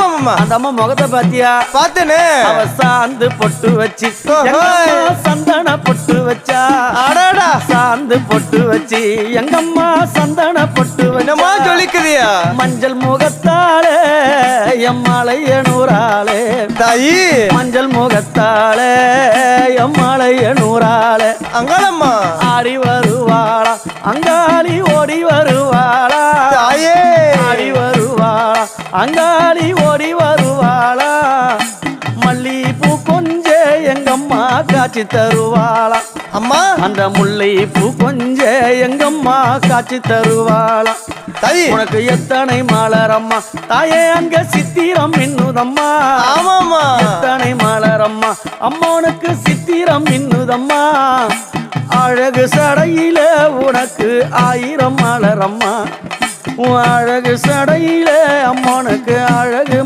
ஆமா அந்த அம்மா முகத்தை பாத்தியா? பாத்தேனே. அவ சாந்து பொட்டு வச்சு சந்தன பொட்டு வச்சா. அடடா சாந்து பொட்டு வச்சு எங்கம்மா சந்தன பொட்டு என்னமா சொல்லிக்குதியா? மஞ்சள் முகத்தாலே எம்மாளைய நூறாளே தாயி மஞ்சள் முகத்தாலே எம்மாளைய நூறாளே அங்காளம்மா ஆடி வருவாளா அங்காளி ஓடி வருவாளா தாயே ஆடி வருவாளா அங்காளி ஓடி வருவாளா மல்லிப்பூ கொஞ்ச எங்கம்மா காட்சி தருவாளா அம்மா அந்த முல்லை பூ கொஞ்ச எங்கம்மா காட்சி தருவாளா தாயி உனக்கு எத்தனை மலரம்மா தாயே அங்க சித்திரம் இன்னுதம்மா ஆமாமா எத்தனை மலரம்மா அம்மனுக்கு சித்திரம் இன்னுதம்மா அழகு சடையில உனக்கு 1000 மலரம்மா உன் அழகு சடையில அம்மனுக்கு அழகு